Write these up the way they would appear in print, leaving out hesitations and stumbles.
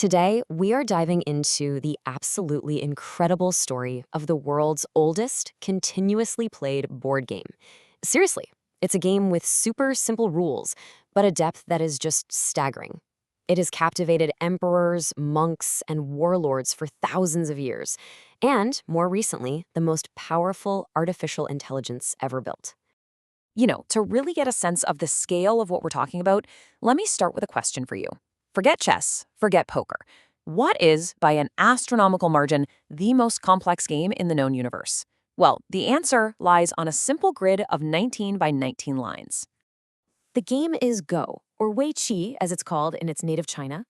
Today, we are diving into the absolutely incredible story of the world's oldest, continuously played board game. Seriously, it's a game with super simple rules, but a depth that is just staggering. It has captivated emperors, monks, and warlords for thousands of years, and, more recently, the most powerful artificial intelligence ever built. To really get a sense of the scale of what we're talking about, let me start with a question for you. Forget chess, forget poker. What is, by an astronomical margin, the most complex game in the known universe? Well, the answer lies on a simple grid of 19 by 19 lines. The game is Go, or Weiqi as it's called in its native China,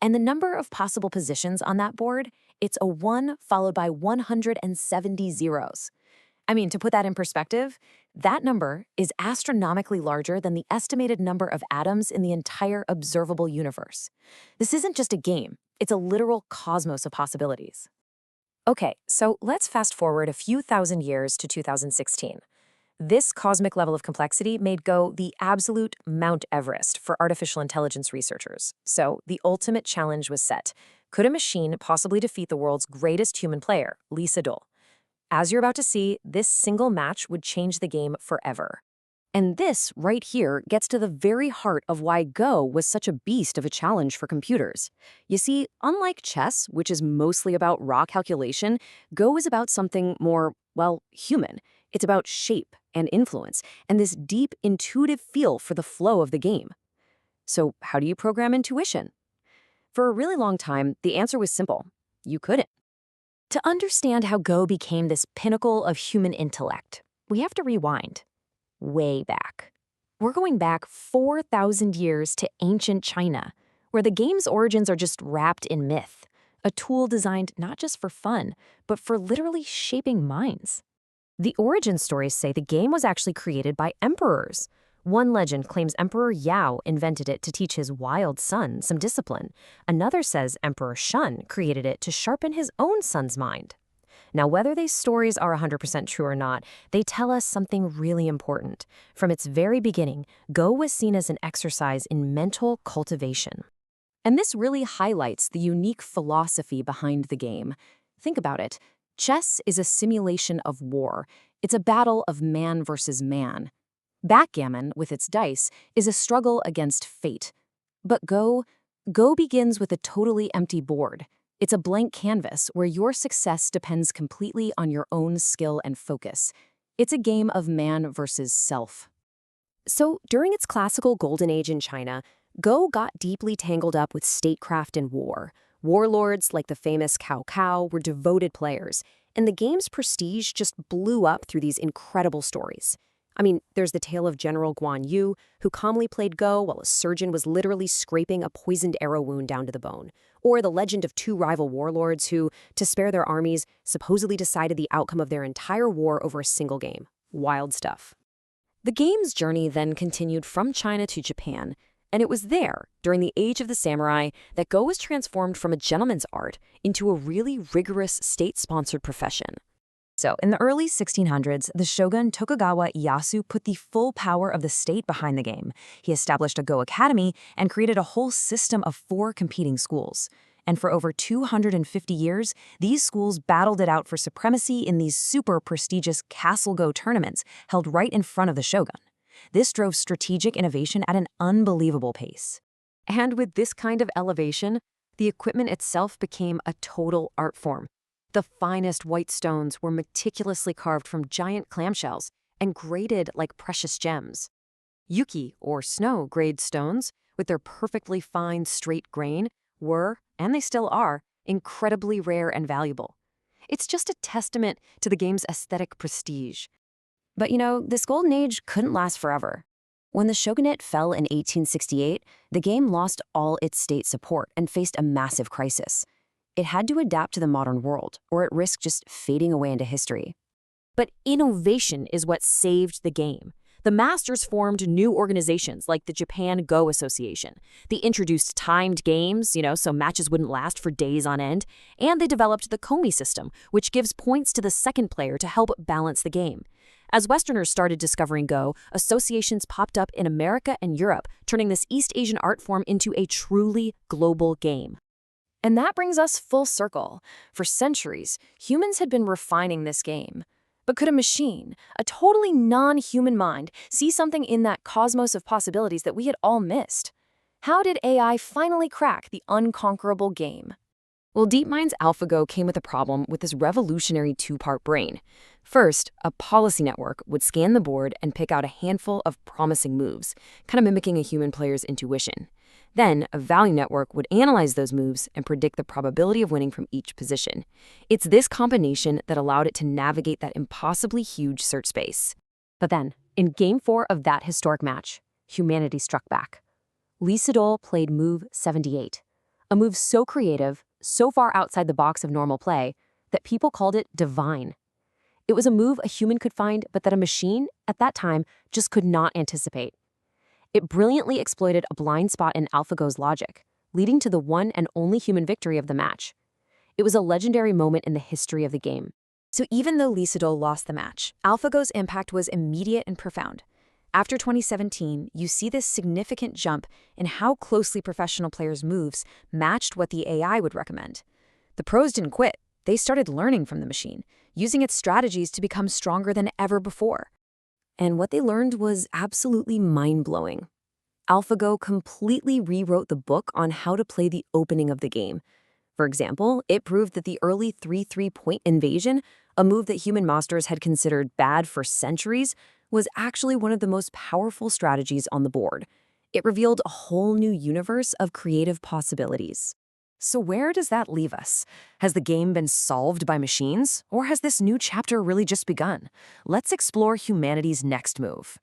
and the number of possible positions on that board, it's a 1 followed by 170 zeros. I mean, to put that in perspective, that number is astronomically larger than the estimated number of atoms in the entire observable universe. This isn't just a game, it's a literal cosmos of possibilities. Okay, so let's fast forward a few thousand years to 2016. This cosmic level of complexity made Go the absolute Mount Everest for artificial intelligence researchers. So the ultimate challenge was set. Could a machine possibly defeat the world's greatest human player, Lee Sedol? As you're about to see, this single match would change the game forever. And this, right here, gets to the very heart of why Go was such a beast of a challenge for computers. You see, unlike chess, which is mostly about raw calculation, Go is about something more, well, human. It's about shape and influence, and this deep, intuitive feel for the flow of the game. So how do you program intuition? For a really long time, the answer was simple. You couldn't. To understand how Go became this pinnacle of human intellect, we have to rewind. Way back. We're going back 4,000 years to ancient China, where the game's origins are just wrapped in myth, a tool designed not just for fun, but for literally shaping minds. The origin stories say the game was actually created by emperors. One legend claims Emperor Yao invented it to teach his wild son some discipline. Another says Emperor Shun created it to sharpen his own son's mind. Now, whether these stories are 100% true or not, they tell us something really important. From its very beginning, Go was seen as an exercise in mental cultivation. And this really highlights the unique philosophy behind the game. Think about it. Chess is a simulation of war. It's a battle of man versus man. Backgammon, with its dice, is a struggle against fate. But Go begins with a totally empty board. It's a blank canvas where your success depends completely on your own skill and focus. It's a game of man versus self. So, during its classical golden age in China, Go got deeply tangled up with statecraft and war. Warlords like the famous Cao Cao were devoted players, and the game's prestige just blew up through these incredible stories. I mean, there's the tale of General Guan Yu, who calmly played Go while a surgeon was literally scraping a poisoned arrow wound down to the bone. Or the legend of two rival warlords who, to spare their armies, supposedly decided the outcome of their entire war over a single game. Wild stuff. The game's journey then continued from China to Japan, and it was there, during the Age of the Samurai, that Go was transformed from a gentleman's art into a really rigorous state-sponsored profession. So, in the early 1600s, the shogun Tokugawa Ieyasu put the full power of the state behind the game. He established a Go Academy and created a whole system of 4 competing schools. And for over 250 years, these schools battled it out for supremacy in these super prestigious Castle Go tournaments held right in front of the shogun. This drove strategic innovation at an unbelievable pace. And with this kind of elevation, the equipment itself became a total art form. The finest white stones were meticulously carved from giant clamshells and graded like precious gems. Yuki, or snow-grade stones, with their perfectly fine, straight grain, were, and they still are, incredibly rare and valuable. It's just a testament to the game's aesthetic prestige. But this golden age couldn't last forever. When the shogunate fell in 1868, the game lost all its state support and faced a massive crisis. It had to adapt to the modern world, or it risked just fading away into history. But innovation is what saved the game. The masters formed new organizations like the Japan Go Association. They introduced timed games, so matches wouldn't last for days on end. And they developed the Komi system, which gives points to the second player to help balance the game. As Westerners started discovering Go, associations popped up in America and Europe, turning this East Asian art form into a truly global game. And that brings us full circle. For centuries, humans had been refining this game. But could a machine, a totally non-human mind, see something in that cosmos of possibilities that we had all missed? How did AI finally crack the unconquerable game? Well, DeepMind's AlphaGo came with a problem with this revolutionary two-part brain. First, a policy network would scan the board and pick out a handful of promising moves, kind of mimicking a human player's intuition. Then, a value network would analyze those moves and predict the probability of winning from each position. It's this combination that allowed it to navigate that impossibly huge search space. But then, in Game 4 of that historic match, humanity struck back. Lee Sedol played move 78, a move so creative, so far outside the box of normal play, that people called it divine. It was a move a human could find, but that a machine, at that time, just could not anticipate. It brilliantly exploited a blind spot in AlphaGo's logic, leading to the one and only human victory of the match. It was a legendary moment in the history of the game. So even though Lee Sedol lost the match, AlphaGo's impact was immediate and profound. After 2017, you see this significant jump in how closely professional players' moves matched what the AI would recommend. The pros didn't quit. They started learning from the machine, using its strategies to become stronger than ever before. And what they learned was absolutely mind-blowing. AlphaGo completely rewrote the book on how to play the opening of the game. For example, it proved that the early 3-3 point invasion, a move that human masters had considered bad for centuries, was actually one of the most powerful strategies on the board. It revealed a whole new universe of creative possibilities. So where does that leave us? Has the game been solved by machines, or has this new chapter really just begun? Let's explore humanity's next move.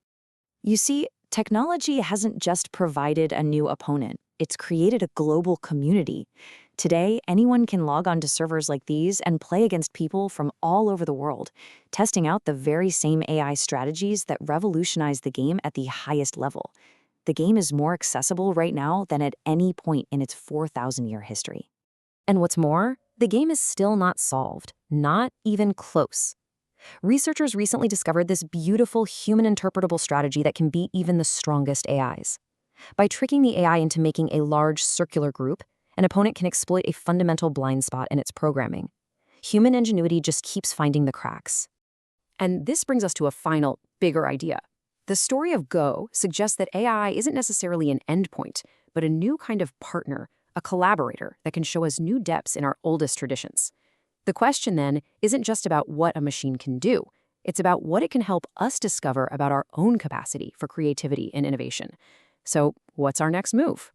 You see, technology hasn't just provided a new opponent, it's created a global community. Today, anyone can log on to servers like these and play against people from all over the world, testing out the very same AI strategies that revolutionized the game at the highest level. The game is more accessible right now than at any point in its 4,000-year history. And what's more, the game is still not solved, not even close. Researchers recently discovered this beautiful human-interpretable strategy that can beat even the strongest AIs. By tricking the AI into making a large circular group, an opponent can exploit a fundamental blind spot in its programming. Human ingenuity just keeps finding the cracks. And this brings us to a final, bigger idea. The story of Go suggests that AI isn't necessarily an endpoint, but a new kind of partner, a collaborator that can show us new depths in our oldest traditions. The question, then, isn't just about what a machine can do. It's about what it can help us discover about our own capacity for creativity and innovation. So, what's our next move?